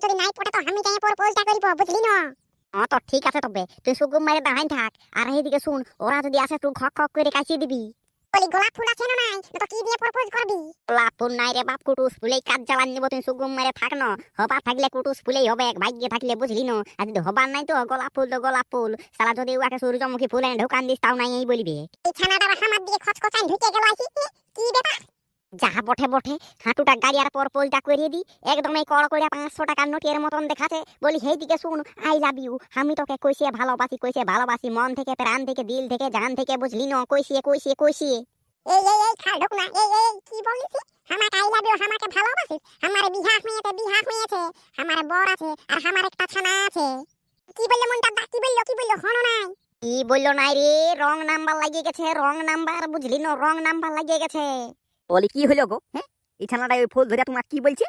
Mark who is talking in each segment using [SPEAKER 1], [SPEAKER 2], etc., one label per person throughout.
[SPEAKER 1] যদি নাই পড়ে তো আমি যাই প্রপোজটা করব, বুঝলি না?
[SPEAKER 2] তো ঠিক আছে, তবে তুই সুগুম মারে দাঁড়াই থাক। আর এইদিকে শুন, ওরা যদি আসে তুই খক খক করে কাশিয়ে দিবি।
[SPEAKER 1] বলি গোলাপ ফুল আছে না নাই, না তো কি দিয়ে প্রপোজ করবি?
[SPEAKER 2] গোলাপ ফুল নাই রে বাপ, কুটুস ফুলেই কাজ জ্বালান নিব। তুই সুগুম মারে থাক না, হবা থাকলে কুটুস ফুলেই হবে, ভাগ্যে থাকলে, বুঝলি না? আর যদি হবার নাই তো গোলাপ ফুল তো গোলাপ ফুল। সালা যদি উহাকে সূর্যমুখী ফুল এনে ঢোকান দিস তাও নাই এই বলিবে।
[SPEAKER 1] এই ছানাটা আমার দিকে খচখচান ঢুকে গেল আইছি, কি ব্যাপার?
[SPEAKER 2] যাহা বটে বটে, হাঁটুটা গাড়ি আর প্রপোজটা করিয়ে দি। একদম এই কড় করে 500 টাকার নোটের মতন দেখাছে। বলি হেই দিকে শুন, আই লাভ ইউ, আমি তোকে কইছে ভালোবাসি মন থেকে, প্রাণ থেকে, দিল থেকে, জান থেকে, বুঝলি না? কইছিয়ে।
[SPEAKER 1] এই খাল ঢুক না, এই কি বলিস? আমাকে আই লাভ ইউ, আমাকে ভালোবাসিস? আমার বিবাহ হয়েছে, আমার বর আছে আর আমার একটা ছানা আছে। কি বললে মনটা, কি বললো হনো নাই?
[SPEAKER 2] কি বললো নাই রে, রং নাম্বার লাগিয়ে গেছে, রং নাম্বার, বুঝলি না? রং নাম্বার লাগিয়ে গেছে।
[SPEAKER 3] বলি কি হলো গো? হ্যাঁ, এই ছানাটা ওই ফুল ধরে তোমার কি বলছে?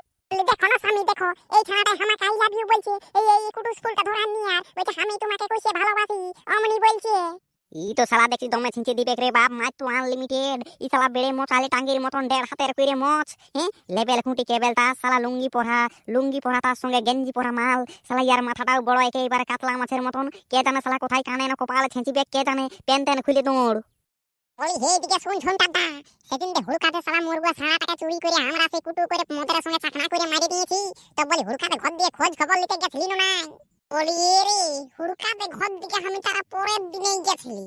[SPEAKER 1] দেখো না স্বামী, দেখো এই ছানাটা আমাকে আই লাভ ইউ বলছে। এই কুটুস ফুলটা ধরান নিয়ে আর বলছে আমি তোমাকে কইছে ভালোবাসি, অমনি বলছে।
[SPEAKER 2] ই তো শালা দেখছি দমে ছিঁচে দিবে রে বাপ, মাছ তো আনলিমিটেড। ই শালা বেড়ে মোচালে টাঙ্গির মতন 1.5 হাতের কইরে মোচ। হ্যাঁ, লেবেল খুঁটি কেবেল তা শালা লুঙ্গি পরা তার সঙ্গে গেঞ্জি পরা মাল। শালা ইয়ার মাথাটাও বড়, একেবারে কাতলা মাছের মতন। কে জানে শালা কোথায় কানে না কপালে ছেঁচিবে, কে জানে প্যান ট্যান খুলে দৌড়।
[SPEAKER 1] বলি হে দিকে শুন ঝন্টাদা, সেদিন দে হুলকাতে সালা মুরগা ছানাটাকে চুরি করে আমরা সেই কুটু করে মদের সঙ্গে চাকনা করে মারি দিয়েছি। তো বলি হুলকাতে ঘর দিয়ে খোঁজ খবর নিতে গেছিলি না? বলি রে হুলকাতে ঘর দিকে আমি তারা পরের দিনেই গেছিলি,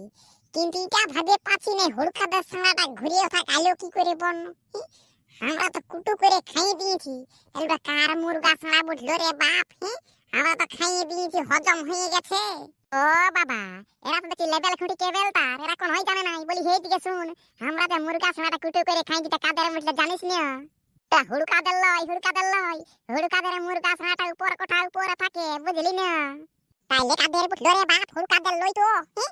[SPEAKER 1] কিন্তু এটা ভাবে পাচ্ছি না হুলকাতে ছানাটা ঘুরিয়ে থাকালো কি করে বন। আমরা তো কুটু করে খাইয়ে দিয়েছি, এলটা কার মুরগা ছানা বুঝলো রে বাপ? আমরা তো খাইয়ে দিয়েছি, হজম হয়ে গেছে। ও বাবা, এরা তো দেখি লেবেল খুঁটি কেবেল তার, এরা কোন হয় জানে নাই। বলি হে দিকে শুন, আমরা যে মুরগা ছানাটা কুটু করে খাই দিতে কাদের মুঠলে জানিস না? তা হুড়কাদের মুরগা ছানাটা উপর কোঠা উপরে থাকে, বুঝলি না? তাইলে কাদের বুঝলো রে বাপ? হুড়কাদের লই তো,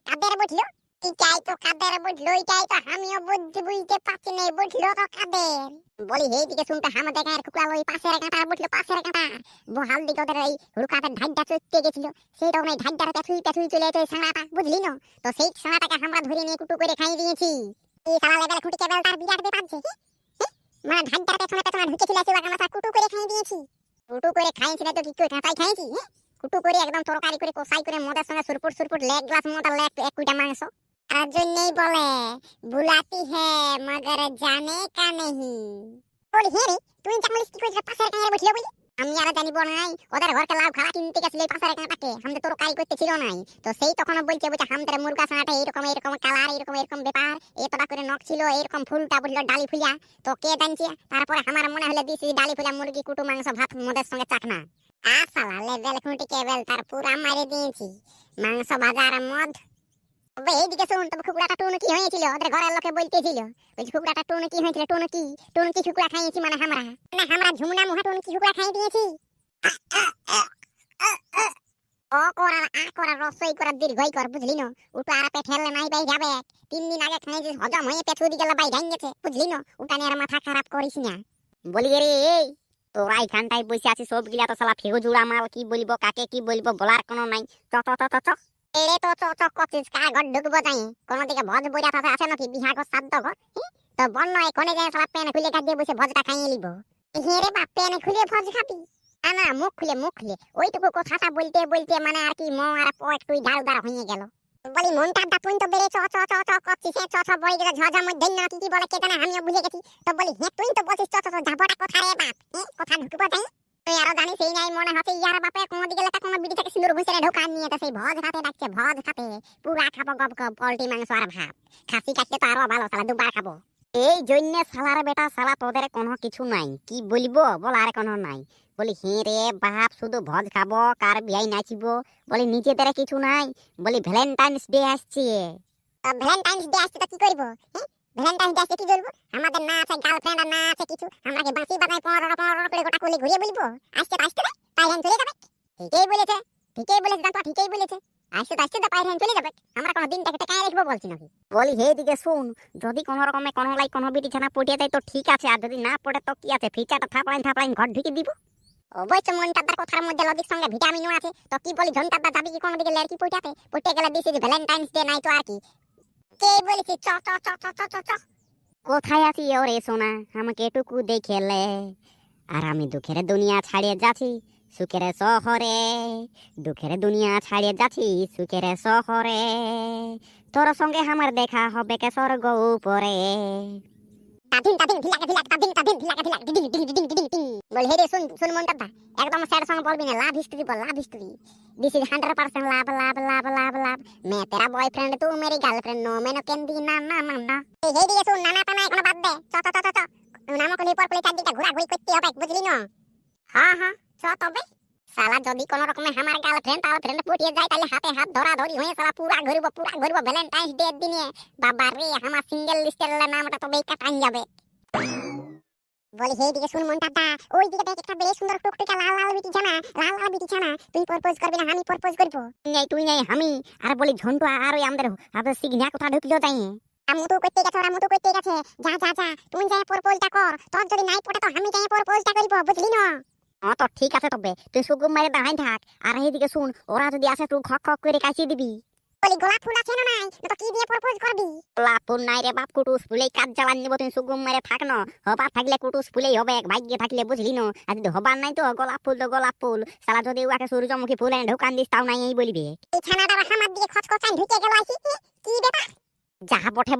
[SPEAKER 1] কাদের বুঝলো? এটাই তো কাদের বুঝলো, এটাই তো আমিও বুঝতে পারছি না, বুঝলো তো কাদের? বলি হে দিকে শুনতে হাম দেখা আর কুকলা লই পাশের কাঁটা, বুঝলো? পাশের কাঁটা বহাল দিকে ওদের এই হুড়কাদের ধাইটা চড়তে গেছিল, সেইটা ওই ধাইটার পেছুই চলে যেত ছানাটা, বুঝলি না? তো সেই ছানাটাকে আমরা ধরে নিয়ে কুটু করে খাইয়ে দিয়েছি। এই সালা লেবেল খুঁটি কেবল তার বিরাট বেপাচ্ছে, মানে ধাইটার পেছনে ঢুকেছিল, সে আমরা কুটু করে খাইয়ে দিয়েছি। কুটু করে খাইয়েছি না তো কি করে কাঁটাই খাইয়েছি? কুটু করে একদম তরকারি করে কষাই করে মদের সঙ্গে সুরপুট লেগ গ্লাস মতো লেগ 1 কুইটা মাংস। আর জন্যই বলে বুলাতি হ্যাঁ মগর জানে কা নেহি। বলি হে রে, তুই জানিস কি কইছিস পাশের কাঁড়ে বসলো বলি? আমি আর জানিব নাই, ওদের ঘরকে লাউ খাওয়া কিনতে গেছিল এই পাশের কাঁটাকে, আমাদের তরকারি করতে ছিল নাই। তো সেই তখন বলছে আমাদের মুরগা ছানাটা এরকম কালার, এরকম ব্যাপার, এতটা করে নখ ছিল, এরকম ফুলটা বুঝলো ডালি ফুলিয়া। তো কে জানছে? তারপরে আমার মনে হলো দিছি ডালি ফুলিয়া মুরগি কুটু মাংস ভাত মদের সঙ্গে চাকনা। সালা লেবেল খুঁটি কেবেল তার পুরা মারি দিয়েছি, মাংস ভাজা আর মদ। এইদিকে শুন, তবে কুকুরাটা টুনু কি হয়েছিল? ওদের ঘরের লোকে বলতেছিল ওই কুকুরাটা টুনু কি হয়েছিল, টুনু কি কুকুরা খাইয়েছি, মানে আমরা ঝুমনা মুহা টুনু কি কুকুরা খাইয়ে দিয়েছি। ও করার আ করার রসই করার দীর্ঘই কর, বুঝলি না? ওটা আর পেট হেলে নাই বাই যাবে, 3 দিন আগে খাইয়েছিস, হজম হয়ে পেট উদি গেল বাই গেছে, বুঝলি না? ওটা নিয়ে আর মাথা খারাপ করিস না।
[SPEAKER 2] বলি রে এই, তোরা এইখানটায় বসে আছিস সব গিলা তো শালা ফেগু জুড়া মাল, কি বলবো কাকে কি বলবো বলার কোনো নাই। চ
[SPEAKER 1] এরে তো করছিস, কার ঘর ঢুকবো যাই? কোন দিকে ভজ বইরা থাকে আছে নাকি বিহা ঘর শ্রাদ্ধ ঘর? তো বন্য এই কোনে যায় সালা পেনে খুলে কাট দিয়ে বসে ভজটা খাইয়ে লিব। রে বাপ, পেনে খুলে ভজ খাবি? না মুখ খুলে ওইটুকু কথাটা বলতে মানে আর কি ম আর প একটুই দাঁড় হয়ে গেল। বলি মনটা দা তুই তো বেড়ে চ করছিস, বলে গেলে ঝঝা মধ্যে না কি বলে কে জানে, আমিও ভুলে গেছি। তো বলি হ্যাঁ তুই তো বলছিস যাবটা কথা রে বাপ, কথা ঢুকবো যাই? তুই আরো জানিস এই নাই মনে হচ্ছে ইয়ার বাপে কোনো দিকে লেখা কোনো বিড়ি থেকে সিঁদুর ঘুষে ঢোকা নিয়ে তো সেই ভজ খাতে ডাকছে, ভজ খাতে পুরা খাবো গপ পোল্ট্রি মাংস আর ভাত। খাসি কাটতে তো আরো ভালো, সালা 2 বার খাবো।
[SPEAKER 2] এই জন্য শালার বেটা, শালা তোদের কোনো কিছু নাই, কি বলবো বল, আর কোনো নাই। বলি হ্যাঁ রে বাপ, শুধু ভজ খাবো, কার বিয়াই নাচিব, বলি নিজেদের কিছু নাই। বলি ভ্যালেন্টাইন্স ডে আসছে।
[SPEAKER 1] ভ্যালেন্টাইন্স ডে আসছে তো কি করবো? ভ্যালেন্টাইন্স ডে আসছে কি করবো? আমাদের না আছে গার্লফ্রেন্ড আর না আছে কিছু, আমরা কি বাঁশি বাজাই 15 করে গোটা কুলি ঘুরিয়ে বলবো আসতে দে পাইলেন চলে যাবে? ঠিকই বলেছে জানতো, ঠিকই বলেছে। আসতে তো পাইলেন চলে যাবে, আমরা কোনো দিনটাকে টাকায় রাখবো বলছি নাকি?
[SPEAKER 2] বলি হে দিকে শুন, যদি কোনো রকমে কোনো বিটি ছানা পটিয়ে যায় তো ঠিক আছে, আর যদি না পড়ে তো কি আছে, ফিচারটা থাপড়াইন ঘর ঢুকে দিব।
[SPEAKER 1] অবশ্য মনটাদার কথার মধ্যে লজিক সঙ্গে ভিটামিনও আছে। তো কি বলি ঝন্টাদা, যাবি কি কোনো দিকে লেরকি পটিয়ে গেলে দিস ভ্যালেন্টাইন্স ডে নাই তো আর কি? কে বলেছি চ।
[SPEAKER 2] কোথায় আছি ওরে সোনা, আমাকে এটুকু দেখেলে, আর আমি দুঃখের দুনিয়া ছাড়িয়ে যাচ্ছি, সুখের শহরে দুঃখের দুনিয়া ছাড়িয়ে যাচ্ছি সুখের শহরে তোর সঙ্গে আমার দেখা হবে কে স্বর্গ উপরে।
[SPEAKER 1] তাদিন তাদিন ধিলাকে ধিলাক তাদিন তাদিন ধিলাকে ধিলাক ডিং ডিং ডিং ডিং ডিং বল হে রে শুন শুন মনটা একদম স্যাড সং বলবি না, লাভ হিস্ট্রি বল, love history. This is 100% love लाभ लाभ लाभ लाभ। मैं तेरा बॉयफ्रेंड तू मेरी गर्लफ्रेंड नो मैंने कैंडी ना ना ना ना। हे रे শুন নানা টানা এখন বাদ দে, চ চ চ চ নামা কোনি পর পরে চারদিকটা ঘোরাঘুরি করতে হবে, বুঝলি না? হ্যাঁ হ্যাঁ চ তবে। শালা যদি কোন রকমে আমার গার্লফ্রেন্ড পটিয়ে যায় তাহলে হাতে হাত ধরা ধরি হয়ে শালা পুরা ঘুরবো ভ্যালেন্টাইন্স ডে দিনে। বাবা রে আমার সিঙ্গেল লিস্টের নামটা তো বেকা টান যাবে। বলি হে দিকে শুন মনটা, ওই দিকে দেখ একটা বেশ সুন্দর টুকটুকা লাল লাল বিটি ছানা, তুই প্রপোজ করবি না আমি প্রপোজ করব?
[SPEAKER 2] তুই নাই আমি আর বলি ঝন্টু আর ওই আমাদের সিগনা কোথা ঢুকলো যাই
[SPEAKER 1] আমু তো করতে গেছে, ওরা মুতো করতে গেছে, যা যা যা তুই যাই প্রপোজটা কর, তোর যদি নাই পড়ে তো আমি যাই প্রপোজটা করব, বুঝলি না?
[SPEAKER 2] তো ঠিক আছে, তবে তুই সুগুম মারে দাঁড়াই থাক আর এইদিকে শুন ওরা যদি আসে তুই খক খক করে কাইছিয়ে দিবি।
[SPEAKER 1] বলি গোলাপ ফুল আছে না নাই, তো কি দিয়ে প্রপোজ করবি?
[SPEAKER 2] গোলাপ ফুল নাই রে বাপ, কুটুস ফুলেই কাজ জ্বালান নিব, তুই সুগুম মারে থাক না, হবার থাকলে কুটুস ফুলেই হবে, ভাগ্যে থাকলে বুঝলি না। আর যদি হবার নাই তো গোলাপ ফুল সালা যদি উহাকে সূর্যমুখী ফুল এনে ঢোকান দিস তাও নাই এই বলিবে।
[SPEAKER 1] এই ছানাটা আমার দিকে খচখচান ঢুকে গেল আইছি, কি ব্যাপার?
[SPEAKER 2] যাহা বঠে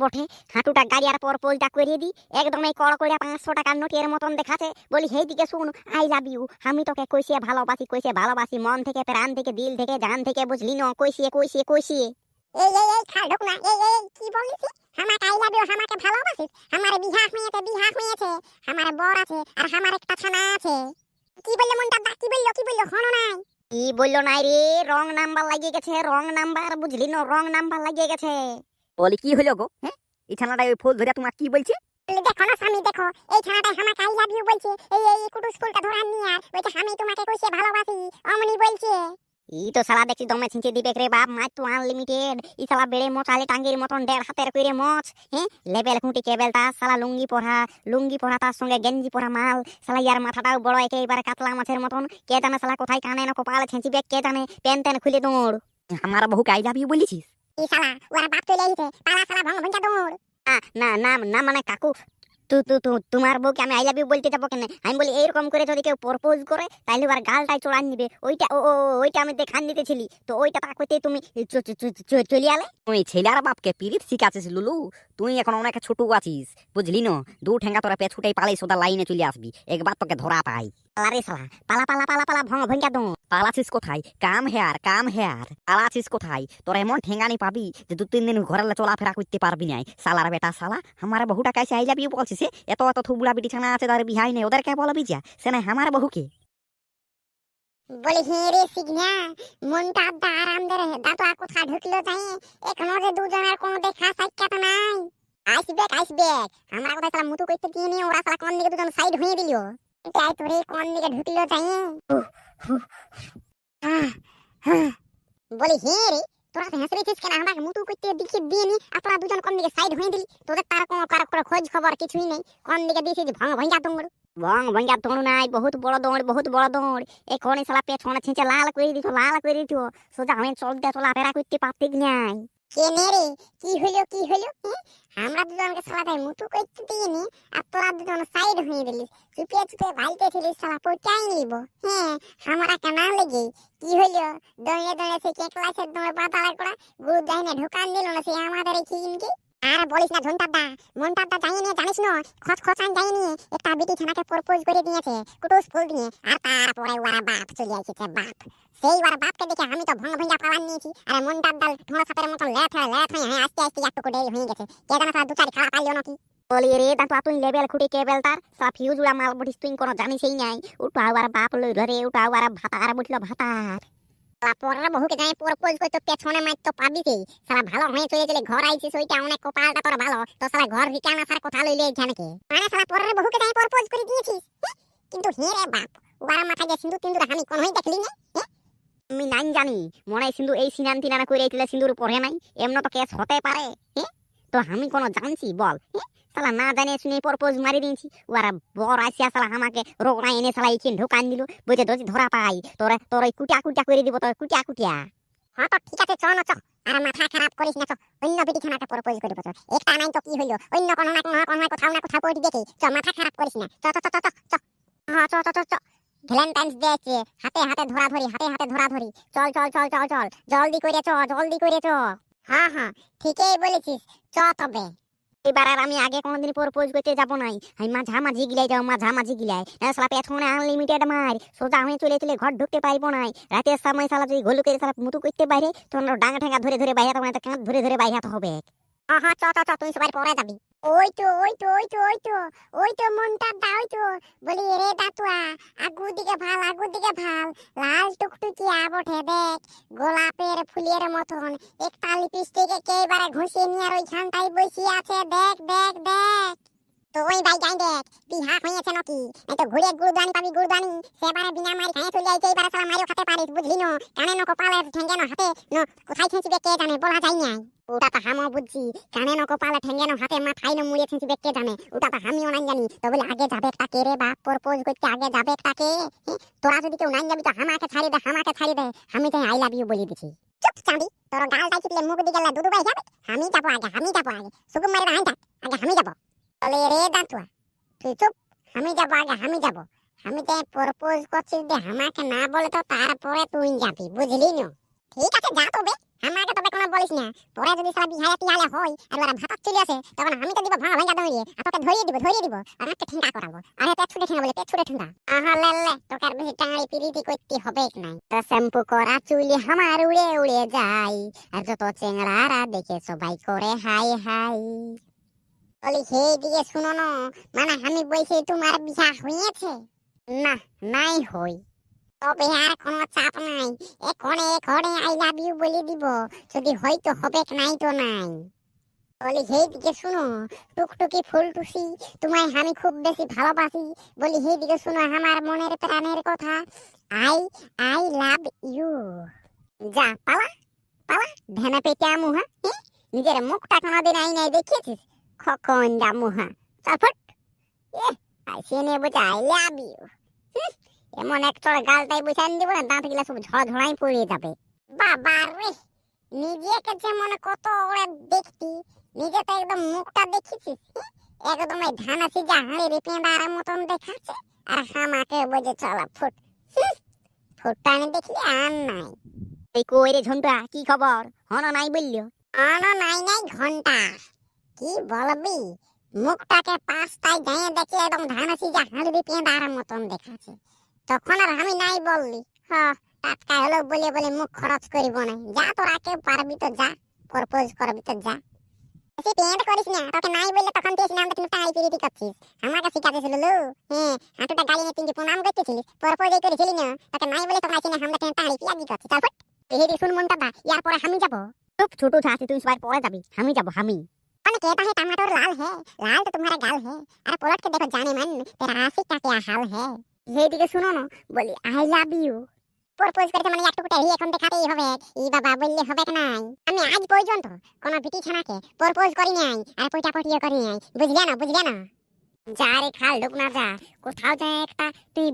[SPEAKER 2] হাঁটুটা গাড়ি আর প্রপোজটা করিয়ে দি, একদম এই কড় করিয়া 500 টাকার নোটের মতন দেখাছে। বলি হেই দিকে শুন, আই লাভ ইউ, আমি তোকে কইছে ভালোবাসি মন থেকে প্রাণ থেকে দিল থেকে জান থেকে, বুঝলি না? কইছে
[SPEAKER 1] এই খা ঢোক না, এই কি বলিস? আমাকে আই লাভ ইউ, আমাকে ভালোবাসিস, আমার বিবাহ হয়েছে, আমার বর আছে আর আমার একটা ছানা আছে। কি বললে মনটা, কি বললো হনো নাই?
[SPEAKER 2] কি বললো নাই রে, রং নাম্বার লাগিয়ে গেছে, বুঝলি না? রং নাম্বার লাগিয়ে গেছে।
[SPEAKER 3] বলি কি হলো গো? হ্যাঁ, এই ছানাটা ওই ফুল ধরে তোমার কি বলছে?
[SPEAKER 1] দেখো না স্বামী, দেখো এই ছানাটা আমাকে আই লাভ ইউ বলছে, এই কুটুস ফুলটা ধরান নিয়ে আর ওইটা আমি তোমাকে কইছে ভালোবাসি অমনি বলছে।
[SPEAKER 2] ই তো শালা দেখছি দমে ছিঁচে দিবে রে বাপ, মাছ তো আনলিমিটেড। ই শালা বেড়ে মোচালে টাঙ্গির মতন 1.5 হাতের কইরে মোচ, হ্যাঁ লেবেল খুঁটি কেবেল তা শালা লুঙ্গি পরা তার সঙ্গে গেঞ্জি পরা মাল। শালা ইয়ার মাথাটাও বড় একেবারে কাতলা মাছের মতন, কে জানে শালা কোথায় কানে না কপালে ছেঁচিবে, কে জানে প্যান ট্যান খুলে দৌড়।
[SPEAKER 3] আমার বহুকে আই লাভ ইউ বলেছিস?
[SPEAKER 1] এই শালা ওরা বাপ চলে আইছে, পালা শালা ভঙ্গা দৌড়।
[SPEAKER 2] না মানে কাকু, তোমার বউকে আমি আই লাভ ইউ বলতে যাবো কেন? আমি বলি এইরকম করে যদি কেউ প্রপোজ করে তাহলে ওর গালটাই চড়ান নিবে, ওইটা আমি দেখান দিতেছিলি তো, ওইটা তা কইতে তুমি চলে আলে।
[SPEAKER 3] তুই ছেলে আর বাপকে পিরিত শিখাচ্ছিস লুলু, তুই এখন অনেক ছোট আছিস, বুঝলি না? 2 ঠেঙ্গা তোরা পেছুটাই পালাই সোদা লাইনে চলে আসবি, একবার তোকে ধরা পাই।
[SPEAKER 2] আরে শালা পালা ভঙ্গা দৌড়।
[SPEAKER 3] পালাছিস কোথায়? কাম হেয়ার পালাছিস কোথায়? তোর এমন ঠেঙ্গানি পাবি যে 2-3 দিন ঘরে চলাফেরা করতে পারবি না। সালার বেটা শালা, আমার বহুটা কাছে আই লাভ ইউ বলছিস, এত থুবুড়া বিটি ছানা আছে তার বিহাই নেই, ওদেরকে বলবি যা সে না আমার বহুকে।
[SPEAKER 1] বলি হে রে সিগনা, মনটা আরাম দে রে, দাঁত কোথা ঢুকলো যাই, এখনো যে দুজনের কোনো দেখা সাক্ষাৎ নাই। আসবে আমরা কোথায় শালা মুতু করতে দিয়ে নিয়ে ওরা শালা কোন দিকে দুজন সাইড হয়ে দিল, তাই তোরে কোন দিকে ঢুকলো যাই। বলি হে রে, তোরা হেসেছিস কেন? আমাকে মুতু করতে দিকে দিয়ে নি আর তোরা দুজন কোন দিকে সাইড হয়ে দিলি? তোদের তার কোনো খোঁজ খবর কিছুই নেই, কোন দিকে দিয়েছিস ভঙ্গা দৌড়।
[SPEAKER 2] ভঙ্গা দৌড় নাই, বহুত বড় দৌড়। এখনই শালা পেছনে ছিঁচে লাল করে দিত সোজা আমি চলাফেরা করতে পারতিস নাই।
[SPEAKER 1] কেনে রে, কি হলো? আমরা দুজনকে শালাটাই মুতু করতে দিয়ে নি আর তোরা দুজন সাইড হয়ে দিলি, চুপে ভাইতেছিলিস শালা পটাই নিব। হ্যাঁ আমরা কেনা লেগে কি হলো? দৌড়ে সে কে ক্লাসের দৌড়ে পাতালা করা গুরু যাইনে ঢুকান দিল না সে আমাদের এই খিনকে। আর বলিস না মনটাদা যাইনি, জানিস না খচখচান যাইনি, একটা বিটি ছানাকে প্রপোজ করে দিয়েছে কুটুস ফুল দিয়ে, আর তারপরে ওরা বাপ চলে আসছে। বাপ সেই ওর বাপকে দেখে আমি তো ভঙ্গা পালান নিয়েছি, আর মনটাদাল ঠোঁড়া সাপের মতো লেট হয়ে আস্তে একটু করে হয়ে গেছে, কে জানা তার 2-4 খাওয়া পাইলো নাকি।
[SPEAKER 2] বলি রে দাঁত তুই লেবেল খুঁটি কেবেল তার সব ফিউজ উড়া মাল বটিস, তুই কোনো জানিসই নাই। উঠা আর বাপ লই ধরে ভাতার বুঝলো ভাতার।
[SPEAKER 1] পরের বহুকে যাই প্রপোজ করতে পেছনে মাইর তো পাবি সেই সারা ভালো হয়ে চলে ঘর আইছিস, ওইটা অনেক কপালটা তোর ভালো, তো সারা ঘর ঠিকানা সার কথা লইলে এখানে কে মানে সারা পরের বহুকে যাই প্রপোজ করে দিয়েছিস। কিন্তু হে রে বাপ, ওরা মাথায় যে সিন্দুর আমি কোন হই দেখলি না।
[SPEAKER 2] আমি নাই জানি, মনে হয় সিন্ধু এই সিনান তিনানা করে এইলে সিন্ধুর পড়ে নাই, এমন তো কেস হতে পারে। তো আমি কোনো জানছি বল? শালা না জানে শুনে প্রপোজ মারি দিয়েছি, ওরা বর আসিয়া শালা আমাকে রোগনা এনে শালা এইখানে ঢোকান দিল, বুঝে ধরা পাই তোর ওই কুটিয়া করে দিব, তোর কুটিয়া।
[SPEAKER 1] হ্যাঁ তো ঠিক আছে, চ না চ, আর মাথা খারাপ করিস না, চ অন্য বিটি খানাকে প্রপোজ করব। চ একটা নাই তো কি হইলো, অন্য কোথাও না কোথাও পড়ি দেখি, চ মাথা খারাপ করিস না, চ হ্যাঁ চ ভ্যালেন্টাইন্স ডে আছে, হাতে হাতে ধরাধরি, হাতে হাতে ধরাধরি। চল চল চল চল চল, জলদি করে চ, জলদি করে চ। হ্যাঁ হ্যাঁ, ঠিকই বলেছিস, চ তবে।
[SPEAKER 2] এবার আর আমি আগে কোনোদিন প্রপোজ করতে যাবো নাই, আমি মাঝামাঝি গিলাই যাও, মাঝামাঝি গিলাই না সালা পেছনে আনলিমিটেড মার, সোজা আমি চলে চলে ঘর ঢুকতে পারবো নাই। রাতের সময় সালা যদি ঘলু করে সালা মুতু করতে বাইরে, তখন ডাঙ্গা ঠেঙ্গা ধরে ধরে বাইরে, তখন কাঁধ ধরে ধরে বাইরে হবে।
[SPEAKER 1] হ্যাঁ হ্যাঁ, চ চ চ, তুই সবাই পরে যাবি। ওই তো ওই তো ওই তো ওই তো ওই তো মনটা দা, ওই তো বলি রে দাতুয়া, আগু দিকে ভাল, আগু দিকে ভাল, লাল টুকটুকিয়া বটে দেখ, গোলাপের ফুলের মতন, একটা লিপস্টিক একেবারে ঘষে নিয়ে ওইখানটাই বসিয়ে আছে, দেখ দেখ দেখ। তো ওই ভাই যাই দেখ, বিহা হয়েছে নাকি, এই তো ঘুরে গুরুদানি পাবি, গুরুদানি সেবারে বিনা মারি খাই চলে যাইতে, এবারে সালা মারিও খাতে পারিস, বুঝলি না? কানে ন কপালে ঠেঙ্গে ন হাতে ন, কোথায় ছেঁচিবে কে জানে, বলা যায় নাই। ওটা তো হামও বুঝছি, কানে ন কপালে ঠেঙ্গে ন হাতে মাথায় ন মুড়িয়ে ছেঁচিবে কে জানে, ওটা তো আমিও নাই জানি। তো বলে আগে যাবে একটা কে রে বাপ, প্রপোজ করতে আগে যাবে একটা কে? তোরা যদি কেউ নাই যাবি তো আমাকে ছাড়ি দে, আমাকে ছাড়ি দে, আমি তাই আই লাভ ইউ বলি দিছি। চুপ চাঁদি, তোর গালটাই চিপলে মুখ দিকে গেলে দুদু ভাই যাবে, আমি যাবো আগে, আমি যাবো আগে, সুগুম মারি না থাক, আগে আমি যাবো। বলে রে দাঁতুয়া, তুই চুপ, আমি যাবো আগে, আমি যাবো। আমি তাই প্রপোজ করছিস যে আমাকে না বলে তো তারপরে তুই যাবি, বুঝলি না? ঠিক আছে যা তবে, আমাকে তবে কোনো বলিস না। পরে যদি সারা বিহারে টিহালে হয় আর ওরা ভাত চলে আসে, তখন আমি তো দিব ভাঙা ভাঙা দৌড়িয়ে, আর তোকে ধরিয়ে দিব আর আমাকে ঠেঙ্গা করাবো। আরে পেট ছুটে ঠেঙ্গা বলে, পেট ছুটে ঠেঙ্গা। আহা লে, তোকে আর বেশি টাঙাই পিরিতি করতে হবে নাই। তো শ্যাম্পু করা চুলি আমার উড়ে উড়ে যায়, আর যত চেংড়ারা দেখে সবাই করে হাই হাই। বলি সেই দিকে শুনো না, মানে আমি বলছি তোমার বিয়া হয়েছে? না, নাই হই। তবে আর কোনো চাপ নাই, এখনে এখনে আই লাভ ইউ বলে দিব, যদি হয়তো হবে, নাই তো নাই। বলি সেই দিকে শুনো, টুকটুকি ফুলটুসি, তোমায় আমি খুব বেশি ভালোবাসি। বলি সেই দিকে শুনো আমার মনের প্রাণের কথা, আই আই লাভ ইউ। যা পালা পালা, ধ্যানে পেটে মুহা, নিজের মুখটা কোনোদিন আই নাই দেখিয়েছিস, কখন যা মুহা, চল ফুট। আইসে নিয়ে বলছে আই লাভ ইউ, এমন একটা গালটাই বসান দিব না, দাঁত গুলা সব ঝড়ঝড়াই পড়ে যাবে। বাবা রে, নিজেকে যেমন কত ওরা দেখতি, নিজে তো একদম মুখটা দেখিছিস, একদম এই ধান আছে যা হাড়ি পেঁদার মতন দেখাচ্ছে, আর আমাকে বলছে চলা ফুট। ফুটটা আমি দেখলি আর নাই।
[SPEAKER 2] এই কই রে ঝন্টুয়া, কি খবর? হন নাই বললো।
[SPEAKER 1] আনো নাই নাই ঘন্টা, কি বলবি, মুখটাকে পাঁচটায় গায়ে দেখে একদম ধান আছে যা হাড়ি পেঁদার মতন দেখাচ্ছে। তখন আর আমি নাই বললি, হ্যাঁ টাটকা হলো বলে বলে মুখ খরচ করিব না। যা তোরা কেউ পারবি তো যা, প্রপোজ করবি তো যা, বেশি পেঁয়াদ করিস না। তোকে নাই বললে তখন তুই নামটা তুমি টাই পিরিতি করছিস, আমাকে শিখাতেছিল লো। হ্যাঁ, হাঁটুটা গালি নিয়ে তুই যে প্রণাম করতেছিলিস, প্রপোজই করেছিলি না। তোকে নাই বলে তখন আইসি না আমরা টাই পিয়াজি করছি। তারপর হেরি শুন মনটা দা, ইয়ার পরে আমি যাবো।
[SPEAKER 2] চুপ ছোট ছাতি, তুই সবাই পরে যাবি, আমি যাবো আমি।
[SPEAKER 1] अरे कहता है टमाटर लाल है, लाल तो तुम्हारा गाल है, अरे पलट के देखो जाने मन, तेरा आशिक का क्या हाल है। ये दिखे सुनो ना, बोली आई लव यू, প্রপোজ করতে মানে একটুকুটা হি এখন দেখাতেই হবে। ই বাবা বললে হবে না, আমি আজ পর্যন্ত কোন বিটি ছানাকে প্রপোজ করি নাই, আর পয়টা পটিও করি নাই, বুঝলে না, বুঝলে না? যা রে খাল ঢুক না যা, কোথাও যা একটা তুই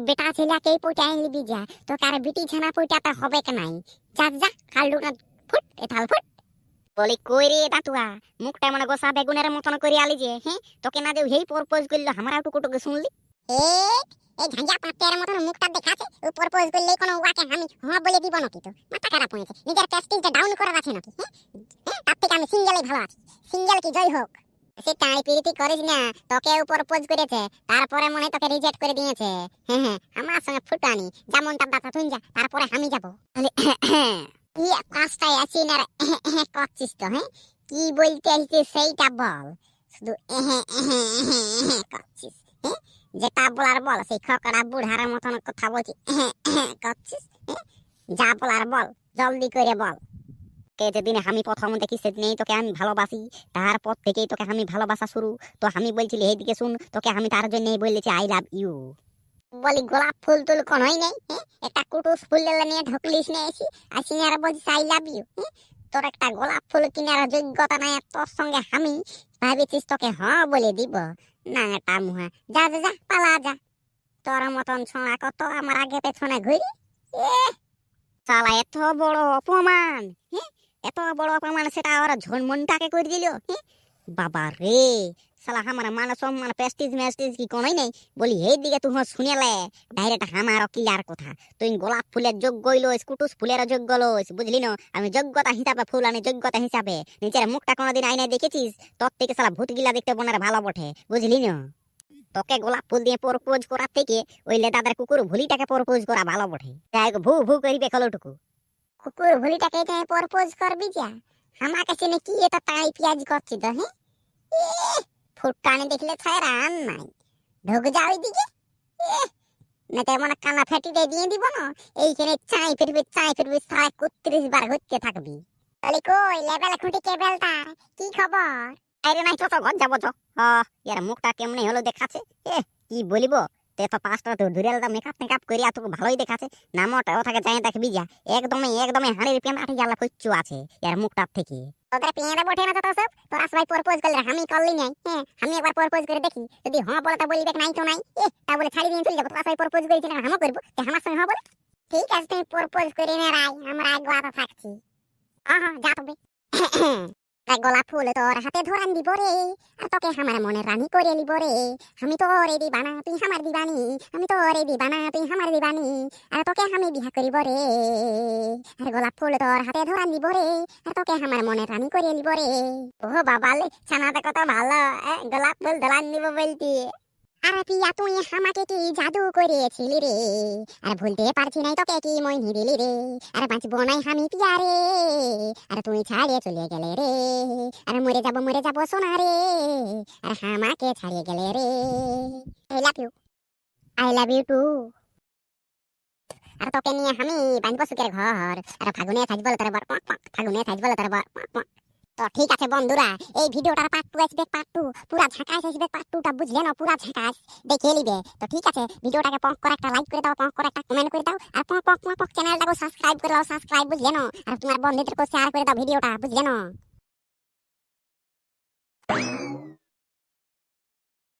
[SPEAKER 1] বেটা ছেলেকেই পয়টা নিবি যা, তোকে আর বিটি ছানা পয়টাতে হবে নাই। যা যা খাল ঢুক না, ফুট এথাল ফুট।
[SPEAKER 2] বলি কই রে দাঁতুয়া, মুখটা মনে গোসা বেগুনের মতন করে আলি যে, হ্যাঁ তোকে না দেও হেই প্রপোজ করলো, আমার টুকুটুকু শুনলি?
[SPEAKER 1] এই ঝাঁঝা পাতের মতন মুখটা দেখাছে, ও প্রপোজ করলে কোনো ওয়াকে আমি হ্যাঁ বলে দিব নাকি? তো মাথা খারাপ হয়েছে, নিজের প্রেস্টিজটা ডাউন করার আছে নাকি? তার থেকে আমি সিঙ্গেলই ভালো আছি, সিঙ্গেল কি জয় হোক। সে টাই পিরিতি করিস না, তোকে ও প্রপোজ করেছে, তারপরে মনে তোকে রিজেক্ট করে দিয়েছে। হ্যাঁ হ্যাঁ, আমার সঙ্গে ফুটানি, যেমনটা দাদা তুই যা, তারপরে আমি যাবো। ইয়ে পাঁচটায় আছি না করছিস তো, হ্যাঁ কি বলতে আসছিস সেইটা বল, শুধু করছিস, হ্যাঁ যেটা বলার বল, সেই খকড়া বুড়ার মতন কথা বলছিস করছিস, যা বলার বল, জলদি করে বল।
[SPEAKER 2] কে যেদিন আমি প্রথম দেখি সেদিনই তোকে আমি ভালোবাসি, তারপর থেকেই তোকে আমি ভালোবাসা শুরু। তো আমি বলছিলি এইদিকে শুন, তোকে আমি তার জন্যই বলেছি আই লাভ ইউ।
[SPEAKER 1] বলি গোলাপ ফুল তুল কোনই নেই, একটা কুটুস ফুল নিয়ে ঢকলিস নিয়ে আসি আর বলছিস আই লাভ ইউ। তোর একটা গোলাপ ফুল কেনার যোগ্যতা নাই, তোর সঙ্গে আমি ভাবিছিস তোকে হ্যাঁ বলে দিব না? এটা মুহা, যা যা যা পালা যা, তোর মতন ছোঁড়া কত আমার আগে পেছনে ঘুরি।
[SPEAKER 2] শালা এত বড় অপমান, হ্যাঁ এত বড় অপমান, সেটা ওরা ঝনমনটাকে করে দিল। বাবা রে, সালা আমার মান সম্মান প্রেস্টিজ মেস্টিজ কি কোনোই নেই বলি এই দিকে তুই শুনেলে ডাইরেক্ট আমার ক্লিয়ার কথা তুই গোলাপ ফুলের যোগ্য লইস কুটুস ফুলের যোগ্য লইস বুঝলি না আমি যোগ্যতা হিসাবে ফুল আনি যোগ্যতা হিসাবে নিজের মুখটা কোনোদিন আয়নায় দেখেছিস তোর থেকে সালা ভূত গিলা দেখতে বোনার ভালো বটে বুঝলি না তোকে গোলাপ ফুল দিয়ে প্রপোজ করার থেকে ওই লেদাদের কুকুর ভুলিটাকে প্রপোজ করা ভালো বটে যাই ভু ভু করিবে কলটুকু
[SPEAKER 1] কুকুর ভুলিটাকে এটা প্রপোজ করবি যা আমার কাছে না কি এটা তাই পেঁয়াজ করছি তো হ্যাঁ ফুটকানি দেখলে ছাড়া আর নাই ঢুক যাও ওইদিকে না তেমন কানা ফেটিতে দিয়ে দিব না এইখানে চাই ফিরবি 36 বার ঘুরতে থাকবি তাহলে কই লেভেল খুঁটি কেবল তার কি খবর
[SPEAKER 2] আরে নাই তো ঘর যাবো তো ইয়ার মুখটা কেমনে হলো দেখাচ্ছে কি বলিব তে তো পাঁচটা তো ধুরিয়ালটা মেকআপ করিয়া তো ভালোই দেখাচ্ছে নামটা ও থাকে যাই দেখবি যা একদমই হাড়ির পেমাটি জ্বালা কচ্ছু আছে এর মুখটার থেকে
[SPEAKER 1] তোদের পেঁয়াদা বটে না তো সব তোরা সবাই প্রপোজ করলে আমি করলি নাই হ্যাঁ আমি একবার প্রপোজ করে দেখি যদি হ্যাঁ বলে তা বলিবে নাই তো নাই তা বলে ছাড়ি দিয়ে চলে যাবো তোরা সবাই প্রপোজ করেছি না আমিও করবো তে আমার সঙ্গে হ্যাঁ বলে ঠিক আছে তুমি প্রপোজ করে নে রাই আমরা আগে আতা থাকছি যা তবে গোলাপ ফুল তোর হাতে ধরান দিব রে আর তোকে আমার মনে রানী করে নিব রে আমি তো রে দিবানা তুই আমার দিবানি আমি তো রে দিবানা তুই আমার দিবানি আর তোকে আমি বিয়া করিব রে আর গোলাপ ফুল তোর হাতে ধরান দিব রে আর তোকে আমার মনে রানী করে নিব রে ও বাবা লে ছানাটা কত ভালো গোলাপ ফুল ধরান দিব বলতি আর পিয়া তুই আমাকে কি জাদু করিয়েছিলি রে আর ভুলতে পারছি নাই তোকে কি মইনি দিলি রে আর বাঁচবো নাই আমি পিয়া রে আর তুই ছাড়িয়ে চলে গেলে রে আর মরে যাবো সোনা রে আর আমাকে ছাড়িয়ে গেলে রে আই লাভ ইউ টু আর তোকে নিয়ে আমি বাঁধবো সুখের ঘর আর ফাগুনে থাকবো তোর বর ফাগুনে থাকবো তোর বর তো ঠিক আছে বন্ধুরা এই ভিডিওটার পার্ট 2 আসবে পার্ট 2 পুরা ঝাঁকাস আসবে পার্ট 2টা বুঝলে না পুরা ঝাঁকাস দেখে নিবে তো ঠিক আছে ভিডিওটাকে পক করে একটা লাইক করে দাও পক করে একটা কমেন্ট করে দাও আর পক চ্যানেলটাকে সাবস্ক্রাইব করে দাও সাবস্ক্রাইব বুঝলে না আর তোমার বন্ধুদেরকে শেয়ার করে দাও ভিডিওটা বুঝলে না